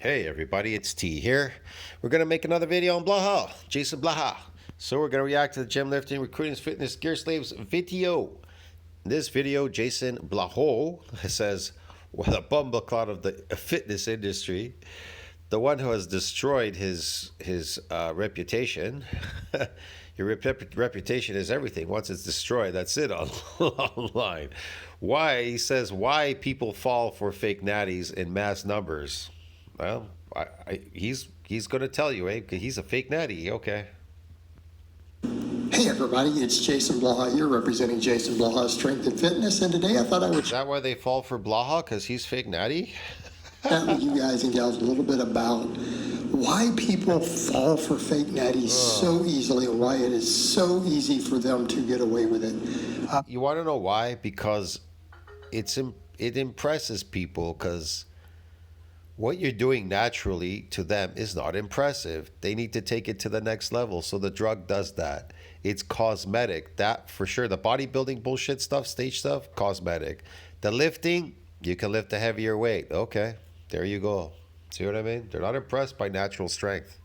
Hey everybody, it's T here. We're gonna make another video on Blaha, JasonBlaha. So we're gonna react to the gym lifting, recruiting, fitness, gear slaves video. In this video, JasonBlaha says, "Well, the bumbleclot of the fitness industry, the one who has destroyed his reputation." Your reputation is everything. Once it's destroyed, that's it online. Why, he says, why people fall for fake natties in mass numbers. Well, he's going to tell you, eh? He's a fake natty. Okay. Hey everybody, it's Jason Blaha here representing Jason Blaha Strength and Fitness, and today I thought I would Is that why they fall for Blaha? Because he's fake natty? chat with you guys and gals a little bit about why people fall for fake natties so easily and why it is so easy for them to get away with it. You want to know why? Because it impresses people, because what you're doing naturally to them is not impressive. They need to take it to the next level. So the drug does that. It's cosmetic. That for sure. The bodybuilding bullshit stuff, stage stuff, cosmetic. The lifting, you can lift a heavier weight. Okay, there you go. See what I mean? They're not impressed by natural strength.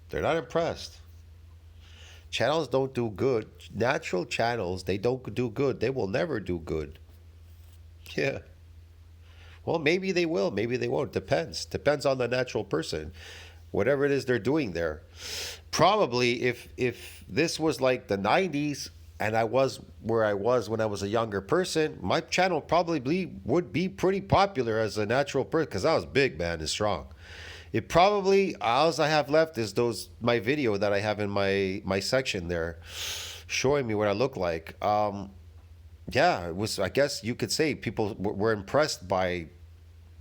They're not impressed. Channels don't do good. Natural channels, they don't do good. They will never do good. Yeah. Well, maybe they will, maybe they won't. Depends on the natural person. Whatever it is they're doing there. Probably if this was like the 90s and I was where I was when I was a younger person, my channel probably would be pretty popular as a natural person, because I was big, man, and strong. It probably, all I have left is my video that I have in my section there, showing me what I look like. Yeah, it was, I guess you could say people were impressed by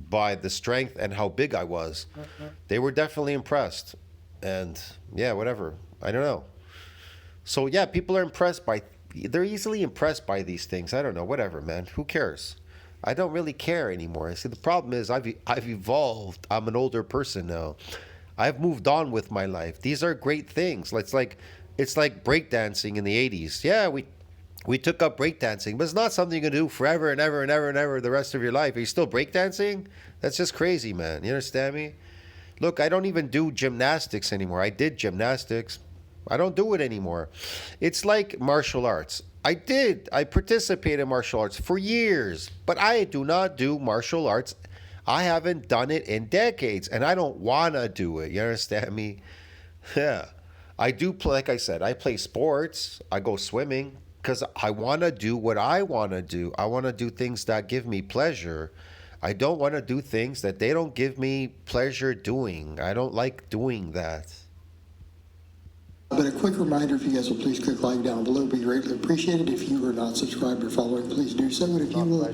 the strength and how big I was. They were definitely impressed. And yeah, whatever. I don't know. So yeah, people are they're easily impressed by these things. I don't know, whatever, man. Who cares? I don't really care anymore. See, the problem is I've evolved. I'm an older person now. I've moved on with my life. These are great things. It's like breakdancing in the 80s. Yeah, we took up breakdancing, but it's not something you can do forever and ever and ever and ever the rest of your life. Are you still breakdancing? That's just crazy, man. You understand me? Look, I don't even do gymnastics anymore. I did gymnastics. I don't do it anymore. It's like martial arts. I participated in martial arts for years, but I do not do martial arts. I haven't done it in decades, and I don't want to do it. You understand me? Yeah. I do play, like I said, I play sports. I go swimming because I want to do what I want to do. I want to do things that give me pleasure. I don't want to do things that they don't give me pleasure doing. I don't like doing that. But a quick reminder, if you guys will please click like down below, be greatly appreciated. If you are not subscribed or following, please do so. And if you will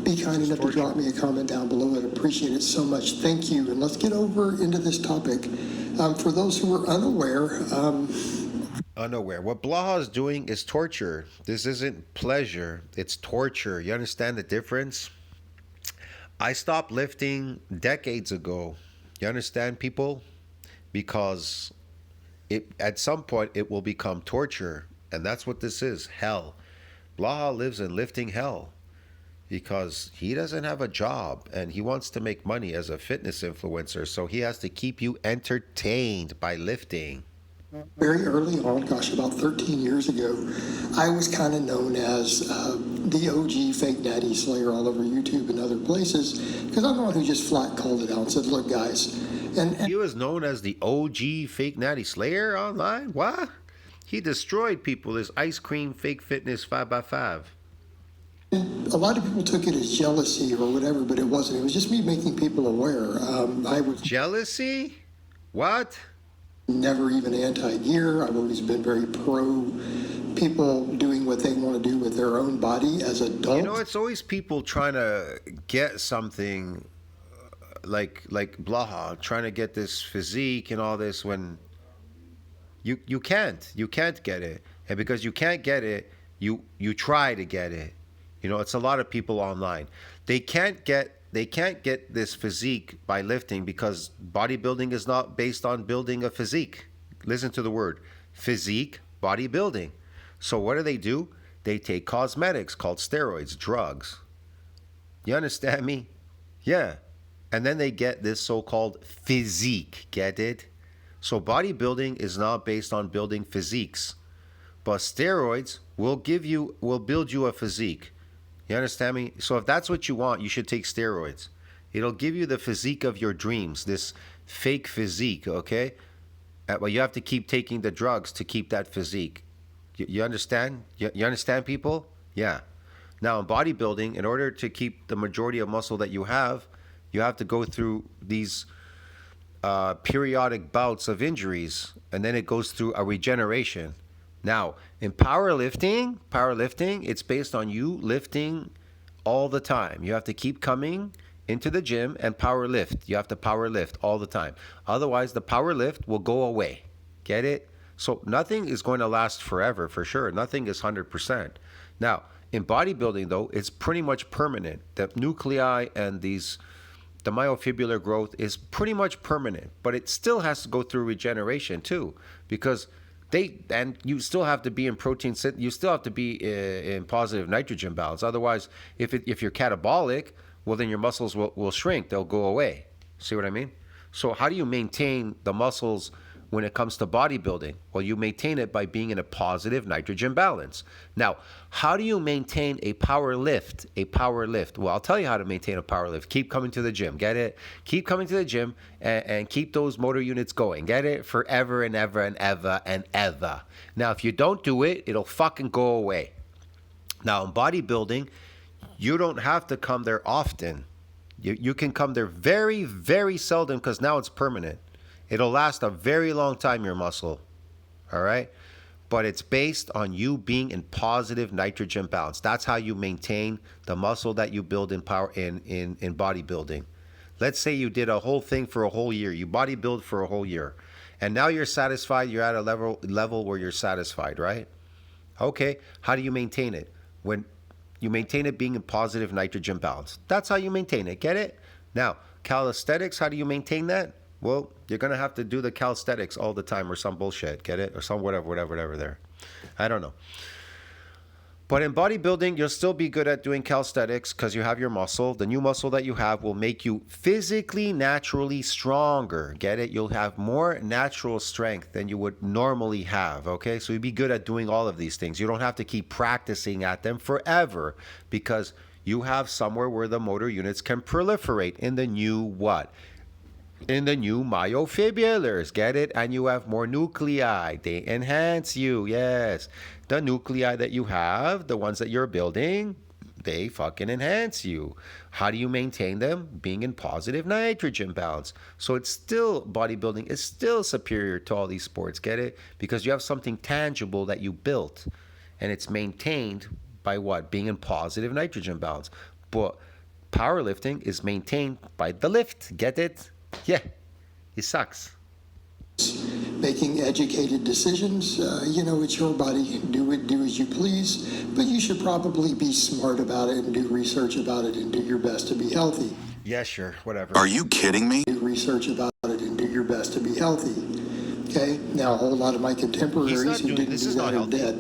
be kind enough to drop me a comment down below, I'd appreciate it so much. Thank you. And let's get over into this topic. For those who are unaware, What Blaha is doing is torture. This isn't pleasure, it's torture. You understand the difference? I stopped lifting decades ago. You understand, people? Because at some point it will become torture, and that's what this is. Hell. Blaha lives in lifting hell because he doesn't have a job and he wants to make money as a fitness influencer, so he has to keep you entertained by lifting. very early on, gosh, about 13 years ago, I was kind of known as the OG fake natty slayer all over YouTube and other places, because I'm the one who just flat called it out and said, look, guys. And he was known as the OG fake natty slayer online? What? He destroyed people, this ice cream fake fitness 5x5. A lot of people took it as jealousy or whatever, but it wasn't. It was just me making people aware. I was jealousy? What? Never even anti-gear. I've always been very pro people doing what they want to do with their own body as adults. You know, it's always people trying to get something like Blaha, trying to get this physique and all this, when you can't get it. And because you can't get it, you try to get it. You know, it's a lot of people online. They can't get this physique by lifting, because bodybuilding is not based on building a physique. Listen to the word physique, bodybuilding. So what do? They take cosmetics called steroids, drugs. You understand me? Yeah. and then they get this so-called physique. Get it? So bodybuilding is not based on building physiques, but steroids will build you a physique. You understand me? So if that's what you want, you should take steroids. It'll give you the physique of your dreams, this fake physique, okay? But you have to keep taking the drugs to keep that physique. You understand? You understand, people? Yeah. Now, in bodybuilding, in order to keep the majority of muscle that you have to go through these periodic bouts of injuries, and then it goes through a regeneration. Now, in powerlifting, it's based on you lifting all the time. You have to keep coming into the gym and power lift. You have to power lift all the time. Otherwise, the power lift will go away. Get it? So nothing is going to last forever, for sure. Nothing is 100%. Now, in bodybuilding, though, it's pretty much permanent. The nuclei and the myofibrillar growth is pretty much permanent, but it still has to go through regeneration too, because you still have to be in protein, you still have to be in positive nitrogen balance. Otherwise, if you're catabolic, well, then your muscles will shrink, they'll go away. See what I mean? So how do you maintain the muscles when it comes to bodybuilding? Well, you maintain it by being in a positive nitrogen balance. Now, how do you maintain a power lift? Well, I'll tell you how to maintain a power lift. Keep coming to the gym. Get it? Keep coming to the gym and keep those motor units going. Get it? Forever and ever and ever and ever. Now, if you don't do it, it'll fucking go away. Now, in bodybuilding, you don't have to come there often. You can come there very, very seldom, because now it's permanent. It'll last a very long time, your muscle. All right? But it's based on you being in positive nitrogen balance. That's how you maintain the muscle that you build in bodybuilding. Let's say you did a whole thing for a whole year. You bodybuild for a whole year. And now you're satisfied. You're at a level where you're satisfied, right? Okay. How do you maintain it? When you maintain it being in positive nitrogen balance. That's how you maintain it. Get it? Now, calisthenics, how do you maintain that? Well, you're going to have to do the calisthenics all the time, or some bullshit. Get it? Or some whatever there. I don't know. But in bodybuilding, you'll still be good at doing calisthenics because you have your muscle. The new muscle that you have will make you physically, naturally stronger. Get it? You'll have more natural strength than you would normally have, okay? So you'll be good at doing all of these things. You don't have to keep practicing at them forever, because you have somewhere where the motor units can proliferate in the new what? In the new myofibrillars, get it? And you have more nuclei. They enhance you, yes. The nuclei that you have, the ones that you're building, they fucking enhance you. How do you maintain them? Being in positive nitrogen balance. So it's still, bodybuilding is still superior to all these sports, get it? Because you have something tangible that you built, and it's maintained by what? Being in positive nitrogen balance. But powerlifting is maintained by the lift, get it? Yeah, it sucks. Making educated decisions, it's your body. Do as you please, but you should probably be smart about it and do research about it and do your best to be healthy. Yeah, sure, whatever. Are you kidding me? Do research about it and do your best to be healthy. Okay? Now, a whole lot of my contemporaries who didn't do that are dead.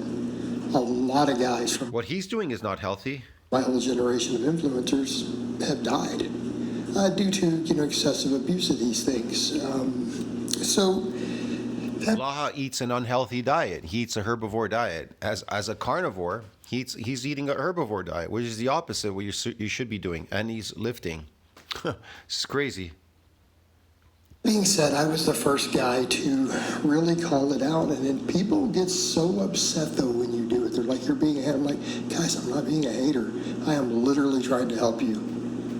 A lot of guys from what he's doing is not healthy. My whole generation of influencers have died due to excessive abuse of these things. Blaha eats an unhealthy diet. He eats a herbivore diet. As a carnivore, he's eating a herbivore diet, which is the opposite of what you should be doing. And he's lifting. It's crazy. Being said, I was the first guy to really call it out, and then people get so upset though when you do it. They're like, "You're being a hater." I'm like, guys, I'm not being a hater. I am literally trying to help you.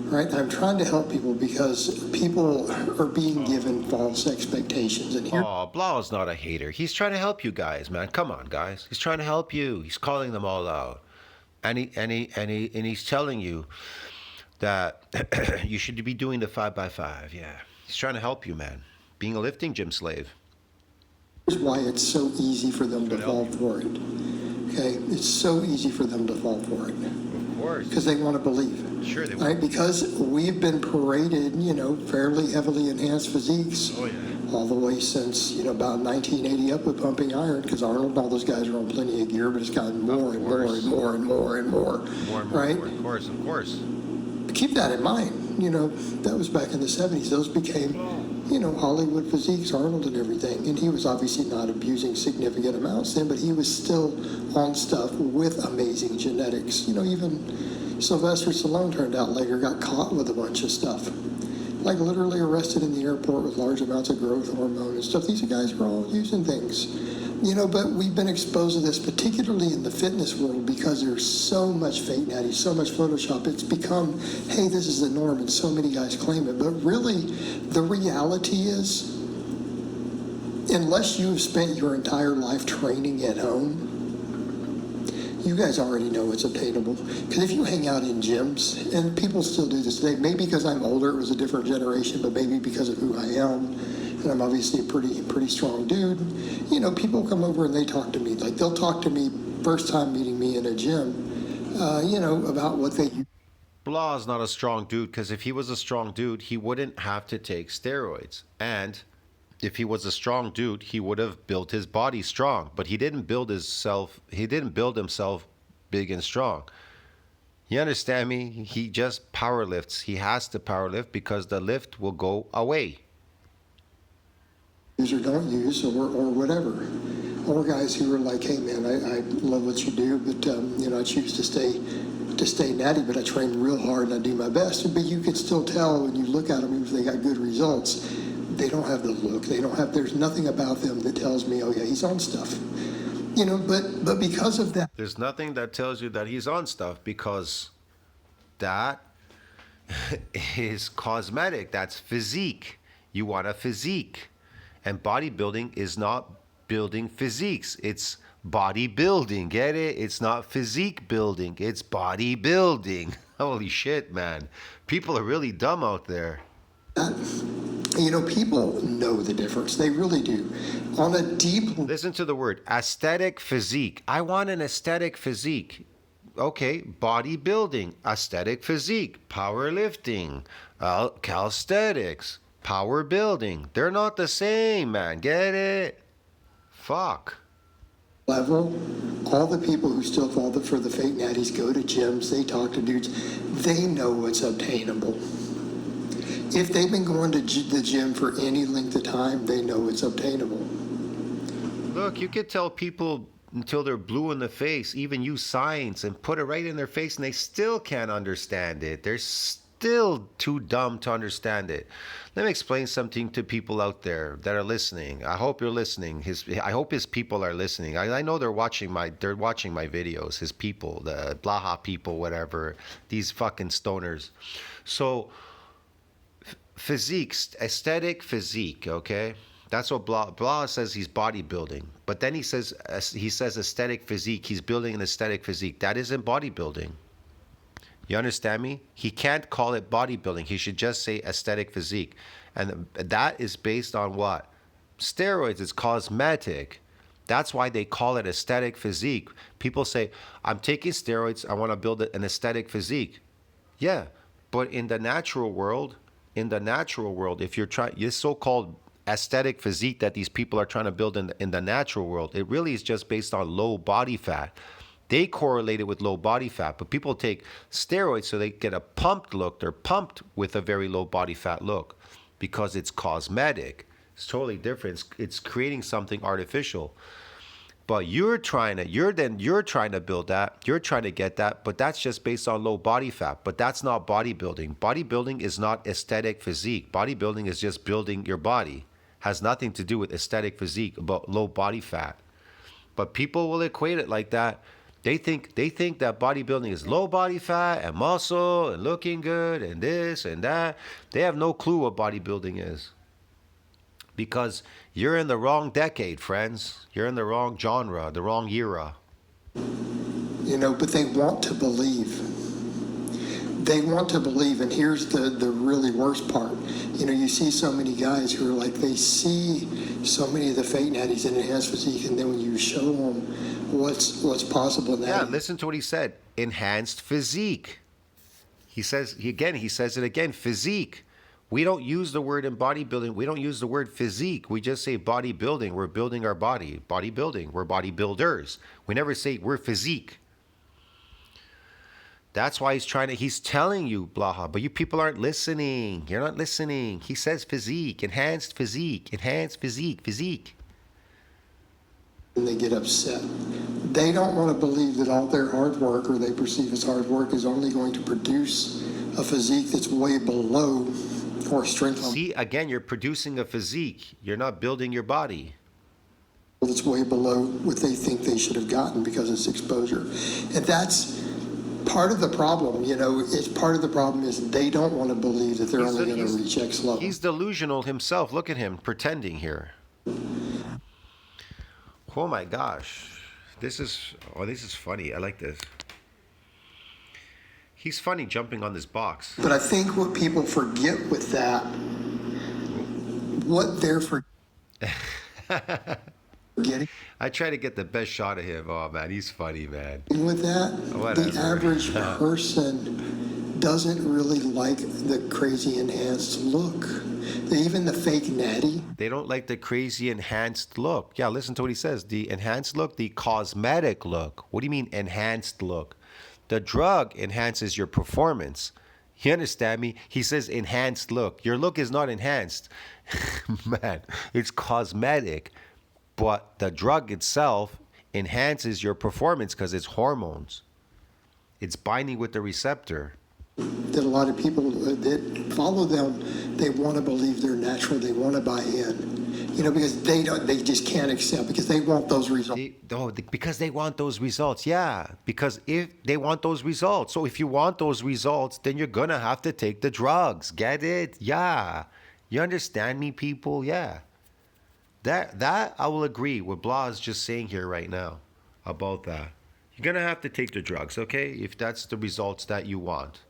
Right? I'm trying to help people because people are being given false expectations. And Blaha's not a hater. He's trying to help you guys, man. Come on, guys. He's trying to help you. He's calling them all out, and he's telling you that you should be doing the 5x5. Yeah, he's trying to help you, man. Being a lifting gym slave. Here's why it's so easy for them to fall for it. Okay, it's so easy for them to fall for it. Of course. Because they want to believe. Sure they will. Right? Because we've been paraded, fairly heavily enhanced physiques. Oh, yeah. All the way since, about 1980 up with pumping iron, because Arnold and all those guys are on plenty of gear, but it's gotten more and more and more and more and more. More and more. Right? Of course. keep that in mind. That was back in the 70s. Those became, Hollywood physiques, Arnold and everything. And he was obviously not abusing significant amounts then, but he was still on stuff with amazing genetics. Even Sylvester Stallone turned out later got caught with a bunch of stuff. Like literally arrested in the airport with large amounts of growth hormone and stuff. These guys are all using things. But we've been exposed to this, particularly in the fitness world, because there's so much fake natty, so much Photoshop. It's become, hey, this is the norm, and so many guys claim it. But really, the reality is, unless you've spent your entire life training at home, you guys already know it's obtainable. Because if you hang out in gyms, and people still do this today, maybe because I'm older, it was a different generation, but maybe because of who I am, and I'm obviously a pretty strong dude, people come over and they talk to me. Like, they'll talk to me first time meeting me in a gym, about what they... Blaha's not a strong dude, because if he was a strong dude, he wouldn't have to take steroids. And if he was a strong dude, he would have built his body strong. But he didn't build himself big and strong. You understand me? He just power lifts. He has to power lift because the lift will go away. Use or don't use, or whatever. Or guys who are like, hey man, I love what you do, but I choose to stay natty, but I train real hard and I do my best. But you can still tell when you look at them if they got good results. They don't have the look. There's nothing about them that tells me, oh yeah, he's on stuff. But because of that. There's nothing that tells you that he's on stuff, because that is cosmetic. That's physique. You want a physique. And bodybuilding is not building physiques. It's bodybuilding. Get it? It's not physique building. It's bodybuilding. Holy shit, man. People are really dumb out there. People know the difference. They really do. On a deep... Listen to the word aesthetic physique. I want an aesthetic physique. Okay, bodybuilding, aesthetic physique, powerlifting, calisthenics, power building. They're not the same, man. Get it? Fuck. Level, all the people who still fall for the fake natties go to gyms, they talk to dudes, they know what's obtainable. If they've been going to the gym for any length of time, they know it's obtainable. Look, you could tell people until they're blue in the face, even use science and put it right in their face, and they still can't understand it. They're still too dumb to understand it. Let me explain something to people out there that are listening. I hope you're listening. I hope his people are listening. I know they're watching my videos. His people, the Blaha people, whatever. These fucking stoners. So, physique, aesthetic physique, okay? That's what Blaha says. He's bodybuilding, but then he says aesthetic physique. He's building an aesthetic physique. That isn't bodybuilding. You understand me? He can't call it bodybuilding. He should just say aesthetic physique, and that is based on what? Steroids. It's cosmetic. That's why they call it aesthetic physique. People say, "I'm taking steroids. I want to build an aesthetic physique." Yeah, but in the natural world, if you're trying this so-called aesthetic physique that these people are trying to build in the natural world, it really is just based on low body fat. They correlate it with low body fat, but people take steroids so they get a pumped look. They're pumped with a very low body fat look because it's cosmetic. It's totally different. It's creating something artificial. But you're trying to build that. You're trying to get that, but that's just based on low body fat. But that's not bodybuilding. Bodybuilding is not aesthetic physique. Bodybuilding is just building your body. Has nothing to do with aesthetic physique, about low body fat. But people will equate it like that. They think that bodybuilding is low body fat and muscle and looking good and this and that. They have no clue what bodybuilding is. Because you're in the wrong decade, friends. You're in the wrong genre, the wrong era. But they want to believe. They want to believe, and here's the really worst part. You see so many guys who are like, they see so many of the fake natties in enhanced physique, and then when you show them what's possible now. Yeah, listen to what he said. Enhanced physique. He says it again, physique. We don't use the word in bodybuilding. We don't use the word physique. We just say bodybuilding. We're building our body. Bodybuilding. We're bodybuilders. We never say we're physique. That's why he's telling you, Blaha, but you people aren't listening. You're not listening. He says physique, enhanced physique, physique. And they get upset. They don't want to believe that all their hard work, or they perceive as hard work, is only going to produce a physique that's way below or strength level. See, again, you're producing a physique. You're not building your body. That's way below what they think they should have gotten because it's exposure. And that's part of the problem, it's part of the problem is they don't want to believe that they're only going to reach X level. He's delusional himself. Look at him pretending here. Oh my gosh. This is funny. I like this. He's funny jumping on this box. But I think what people forget with that, what they're forgetting. I try to get the best shot of him. Oh man, he's funny, man. With that, Whatever. The average person doesn't really like the crazy enhanced look. Even the fake natty. They don't like the crazy enhanced look. Yeah, listen to what he says. The enhanced look, the cosmetic look. What do you mean enhanced look? The drug enhances your performance. You understand me? He says enhanced look. Your look is not enhanced. Man, it's cosmetic. But the drug itself enhances your performance because it's hormones. It's binding with the receptor. That a lot of people that follow them, they want to believe they're natural. They want to buy in, because they just can't accept because they want those results. Because they want those results. Yeah, because if they want those results. So if you want those results, then you're going to have to take the drugs. Get it? Yeah. You understand me, people? Yeah. That I will agree with Blah is just saying here right now about that. You're going to have to take the drugs, okay? If that's the results that you want.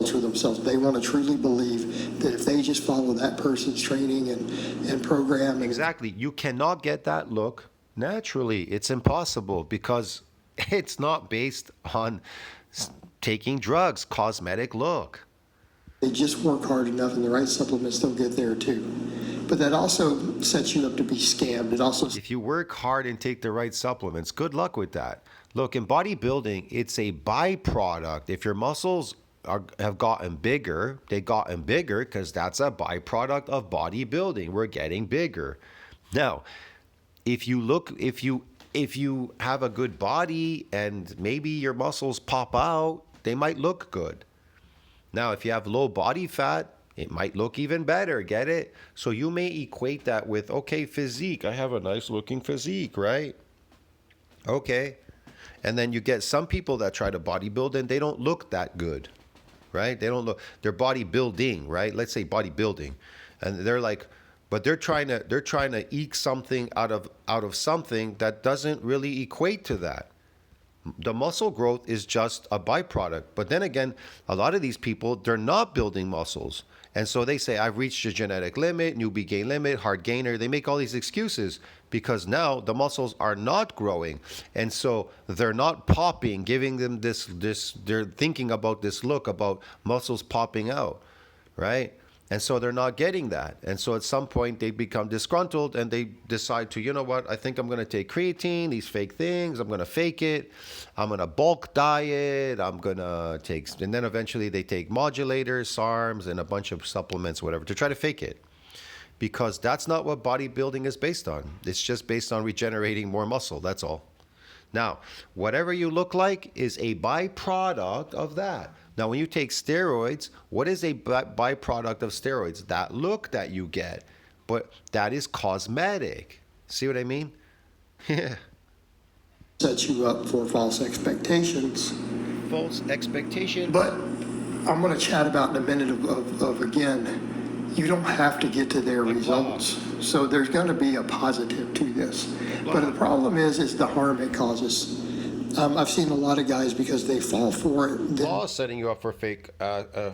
For themselves, they want to truly believe that if they just follow that person's training and program. Exactly. You cannot get that look naturally. It's impossible because it's not based on taking drugs, cosmetic look. They just work hard enough and the right supplements, they'll get there too. But that also sets you up to be scammed. It also, if you work hard and take the right supplements, good luck with that. Look, in bodybuilding, it's a byproduct. If your muscles have gotten bigger, they've gotten bigger because that's a byproduct of bodybuilding. We're getting bigger. Now, if you have a good body and maybe your muscles pop out, they might look good. Now, if you have low body fat, it might look even better. Get it? So you may equate that with, okay, physique. I have a nice looking physique, right? Okay. And then you get some people that try to bodybuild and they don't look that good, right? They don't look, they're bodybuilding, right? Let's say bodybuilding. And they're like, but they're trying to eke something out of something that doesn't really equate to that. The muscle growth is just a byproduct. But then again, a lot of these people, they're not building muscles. And so they say, I've reached a genetic limit, newbie gain limit, hard gainer. They make all these excuses because now the muscles are not growing. And so they're not popping, giving them this, they're thinking about this look about muscles popping out, right? And so they're not getting that. And so at some point they become disgruntled and they decide to, you know what, I think I'm going to take creatine, these fake things. I'm going to fake it. I'm going to bulk diet. I'm going to take, and then eventually they take modulators, SARMs, and a bunch of supplements, whatever, to try to fake it. Because that's not what bodybuilding is based on. It's just based on regenerating more muscle. That's all. Now, whatever you look like is a byproduct of that. Now, when you take steroids, what is a byproduct of steroids? That look that you get. But that is cosmetic. See what I mean? Yeah. Sets you up for false expectations. False expectation. But I'm going to chat about in a minute of again, you don't have to get to their results. So there's going to be a positive to this. But the problem is the harm it causes. I've seen a lot of guys because they fall for it. Law is setting you up for fake,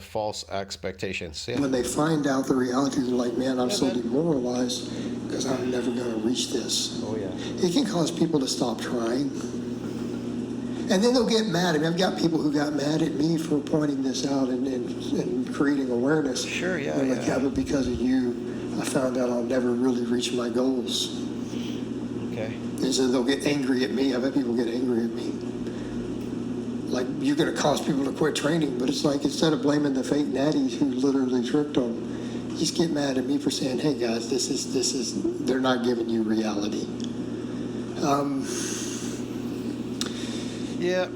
false expectations. Yeah. When they find out the reality, they're like, man, I'm so demoralized because I'm never going to reach this. Oh, yeah. It can cause people to stop trying. And then they'll get mad. I mean, I've got people who got mad at me for pointing this out and creating awareness. Sure, yeah. They're like, yeah, but because of you, I found out I'll never really reach my goals. Okay. And so they'll get angry at me. I've had people get angry at me. like you're going to cause people to quit training. But it's like, instead of blaming the fake natties who literally tricked them, just get mad at me for saying, hey guys, they're not giving you reality. Yeah.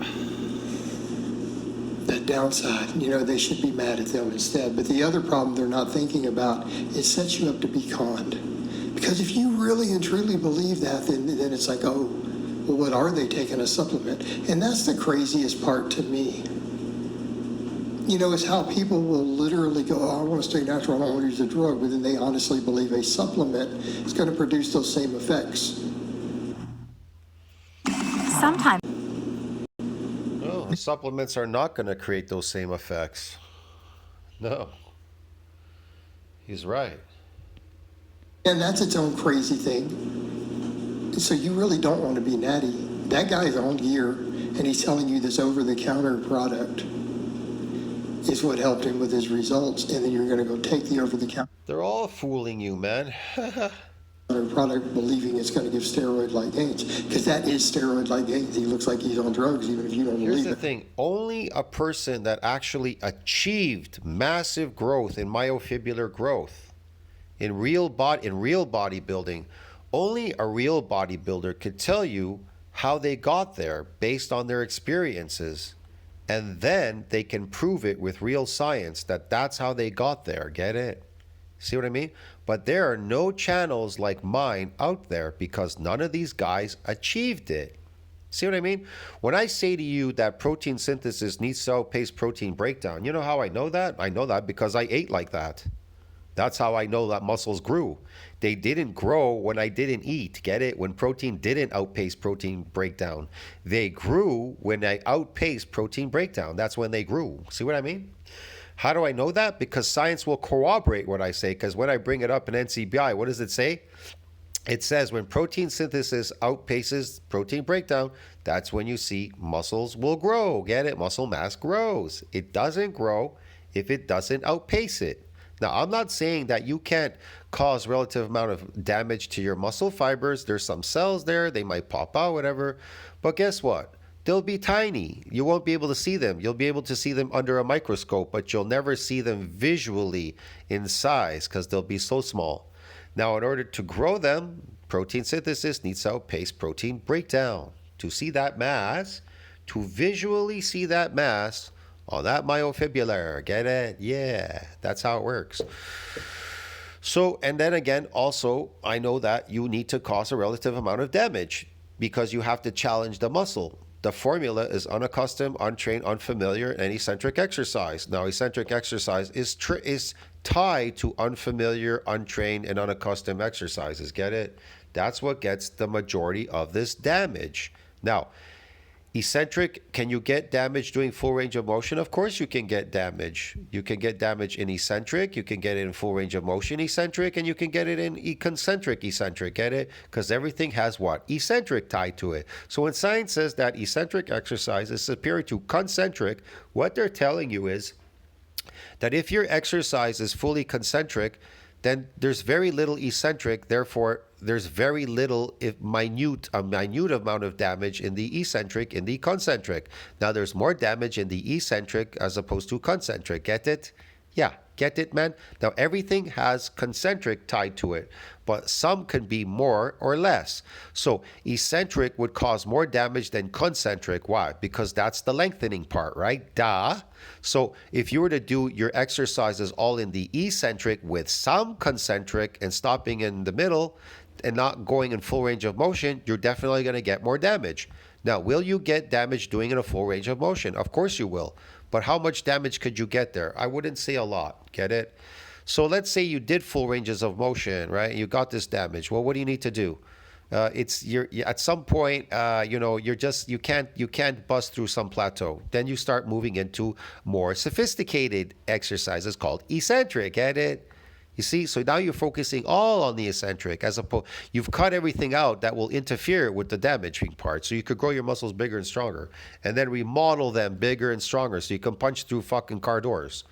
That downside, they should be mad at them instead. But the other problem they're not thinking about, it sets you up to be conned. Because if you really and truly believe that, then it's like, oh, well, what are they taking, a supplement? And that's the craziest part to me. Is how people will literally go, oh, I want to stay natural, I don't want to use a drug, but then they honestly believe a supplement is going to produce those same effects. Sometimes. No, the supplements are not going to create those same effects. No. He's right. And that's its own crazy thing. So you really don't want to be natty. That guy's on gear, and he's telling you this over-the-counter product is what helped him with his results, and then you're going to go take the over-the-counter They're all fooling you, man. product believing it's going to give steroid-like gains, because that is steroid-like gains. He looks like he's on drugs, even if you don't Here's believe the it. thing. Only a person that actually achieved massive growth in myofibrillar growth, in real bodybuilding, only a real bodybuilder could tell you how they got there based on their experiences. And then they can prove it with real science that that's how they got there. Get it? See what I mean? But there are no channels like mine out there because none of these guys achieved it. See what I mean? When I say to you that protein synthesis needs to outpace protein breakdown, you know how I know that? I know that because I ate like that. That's how I know that muscles grew. They didn't grow when I didn't eat. Get it? When protein didn't outpace protein breakdown. They grew when I outpaced protein breakdown. That's when they grew. See what I mean? How do I know that? Because science will corroborate what I say. Because when I bring it up in NCBI, what does it say? It says when protein synthesis outpaces protein breakdown, that's when you see muscles will grow. Get it? Muscle mass grows. It doesn't grow if it doesn't outpace it. Now, I'm not saying that you can't cause relative amount of damage to your muscle fibers. There's some cells there. They might pop out, whatever. But guess what? They'll be tiny. You won't be able to see them. You'll be able to see them under a microscope, but you'll never see them visually in size because they'll be so small. Now, in order to grow them, protein synthesis needs to outpace protein breakdown. To see that mass, to visually see that mass, on that myofibrillar, get it? Yeah, that's how it works. So, and then again, also, I know that you need to cause a relative amount of damage because you have to challenge the muscle. The formula is unaccustomed, untrained, unfamiliar, and eccentric exercise. Now, eccentric exercise is tied to unfamiliar, untrained, and unaccustomed exercises. Get it? That's what gets the majority of this damage. Now, eccentric, can you get damage doing full range of motion? Of course you can get damage. You can get damage in eccentric, you can get it in full range of motion eccentric, and you can get it in concentric eccentric. Get it? Because everything has what? Eccentric tied to it. So when science says that eccentric exercise is superior to concentric, what they're telling you is that if your exercise is fully concentric, then there's very little eccentric, therefore there's very little, if minute amount of damage in the eccentric, in the concentric. Now there's more damage in the eccentric as opposed to concentric. Get it? Yeah, get it, man? Now everything has concentric tied to it, but some can be more or less. So eccentric would cause more damage than concentric. Why? Because that's the lengthening part, right? Duh. So if you were to do your exercises all in the eccentric with some concentric and stopping in the middle and not going in full range of motion, you're definitely going to get more damage. Now, will you get damage doing it in a full range of motion? Of course you will. But how much damage could you get there? I wouldn't say a lot. Get it? So let's say you did full ranges of motion, right? You got this damage. Well, what do you need to do? You're at some point, you can't bust through some plateau. Then you start moving into more sophisticated exercises called eccentric. Get it? You see, so now you're focusing all on the eccentric as opposed, you've cut everything out that will interfere with the damaging part. So you could grow your muscles bigger and stronger and then remodel them bigger and stronger so you can punch through fucking car doors.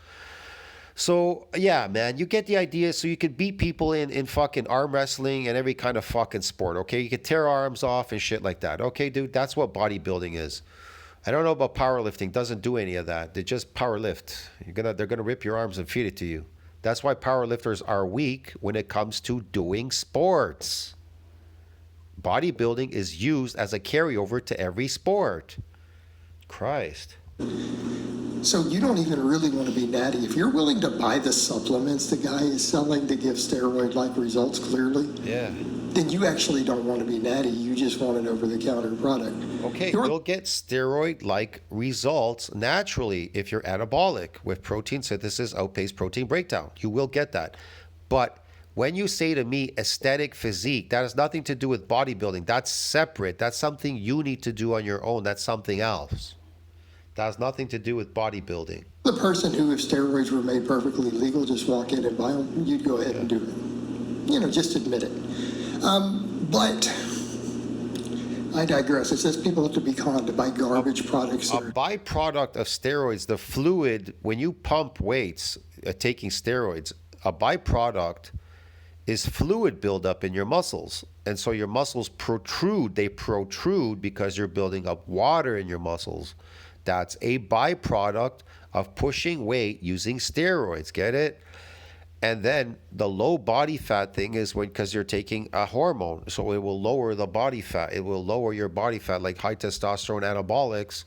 So yeah, man, you get the idea. So you could beat people in fucking arm wrestling and every kind of fucking sport. Okay. You could tear arms off and shit like that. Okay, dude, that's what bodybuilding is. I don't know about powerlifting. Doesn't do any of that. They just power lift. They're gonna rip your arms and feed it to you. That's why powerlifters are weak when it comes to doing sports. Bodybuilding is used as a carryover to every sport. Christ. So you don't even really want to be natty. If you're willing to buy the supplements the guy is selling to give steroid-like results clearly, Yeah. then you actually don't want to be natty. You just want an over-the-counter product. Okay, you'll get steroid-like results naturally if you're anabolic with protein synthesis outpace protein breakdown. You will get that. But when you say to me aesthetic physique, that has nothing to do with bodybuilding. That's separate. That's something you need to do on your own. That's something else. That has nothing to do with bodybuilding. The person who, if steroids were made perfectly legal, just walk in and buy them, you'd go ahead and do it. Just admit it. But I digress. It says people have to be conned to buy garbage products. A byproduct of steroids, the fluid, when you pump weights, taking steroids, a byproduct is fluid buildup in your muscles. And so your muscles protrude. They protrude because you're building up water in your muscles. That's a byproduct of pushing weight using steroids. Get it? And then the low body fat thing is because you're taking a hormone. So it will lower the body fat. It will lower your body fat, like high testosterone anabolics.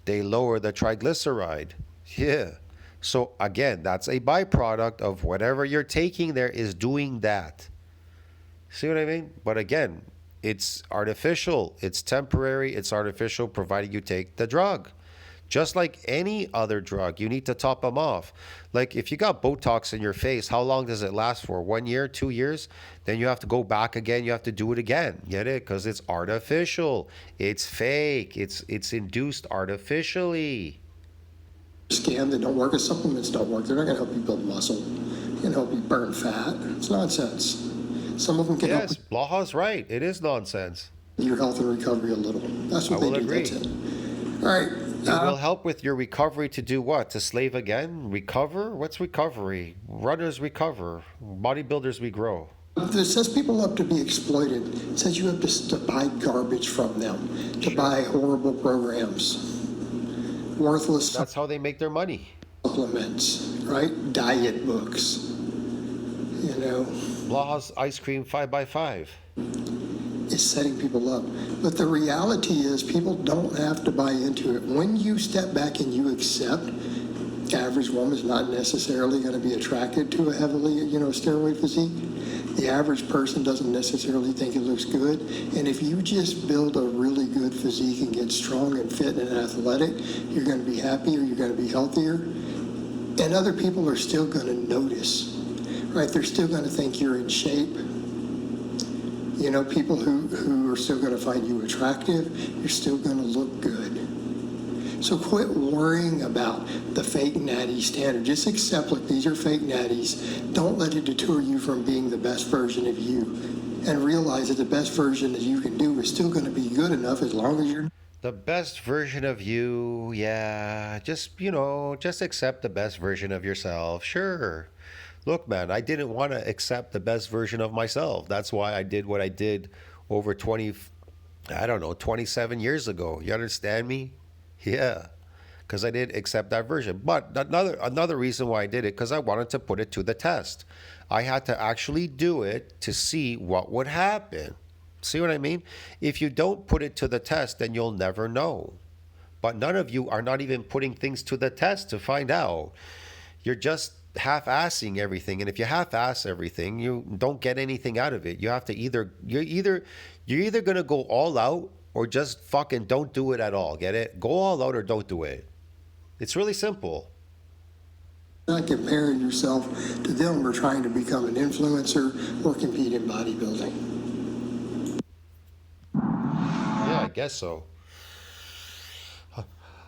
They lower the triglyceride. Yeah. So again, that's a byproduct of whatever you're taking there is doing that. See what I mean? But again, it's artificial. It's temporary. It's artificial, provided you take the drug. Just like any other drug, you need to top them off. Like if you got Botox in your face, how long does it last for? 1 year, 2 years? Then you have to go back again. You have to do it again. Get it? Because it's artificial. It's fake. It's induced artificially. Scam that don't work. If supplements don't work, they're not going to help you build muscle. They can help you burn fat. It's nonsense. Some of them can help Yes, Blaha's right. It is nonsense. your health and recovery a little. That's what I will they do. agree. That's it. All right. It will help with your recovery to do what? To slave again? Recover? What's recovery? Runners recover. Bodybuilders regrow. It sets people up to be exploited. It says you have to buy garbage from them, to buy horrible programs, worthless That's how they make their money. supplements, right? Diet books. Blaha's ice cream 5x5. Is setting people up. But the reality is people don't have to buy into it. When you step back and you accept the average woman's not necessarily going to be attracted to a heavily, steroid physique. The average person doesn't necessarily think it looks good. And if you just build a really good physique and get strong and fit and athletic, you're going to be happier, you're going to be healthier. And other people are still going to notice, right? They're still going to think you're in shape. People who are still going to find you attractive, you're still going to look good. So quit worrying about the fake natty standard. Just accept, look, these are fake natties. Don't let it deter you from being the best version of you. And realize that the best version that you can do is still going to be good enough as long as you're... The best version of you, yeah. Just accept the best version of yourself. Sure. Look, man, I didn't want to accept the best version of myself. That's why I did what I did over 27 years ago. You understand me? Yeah. Because I did accept that version. But another reason why I did it, because I wanted to put it to the test. I had to actually do it to see what would happen. See what I mean? If you don't put it to the test, then you'll never know. But none of you are not even putting things to the test to find out. You're just half-assing everything, and if you half-ass everything, you don't get anything out of it. You have to you're either gonna go all out or just fucking don't do it at all. Get it? Go all out or don't do it. It's really simple. Not comparing yourself to them or trying to become an influencer or compete in bodybuilding. Yeah, I guess so.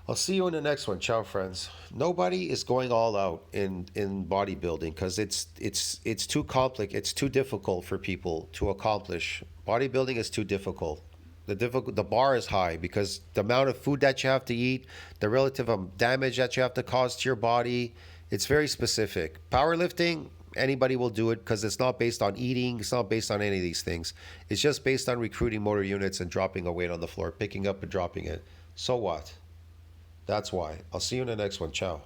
I'll see you in the next one. Ciao, friends. Nobody is going all out in bodybuilding because it's too complex. It's too difficult for people to accomplish. Bodybuilding is too difficult. The bar is high because the amount of food that you have to eat, the relative damage that you have to cause to your body, it's very specific. Powerlifting, anybody will do it because it's not based on eating. It's not based on any of these things. It's just based on recruiting motor units and dropping a weight on the floor, picking up and dropping it. So what? That's why. I'll see you in the next one. Ciao.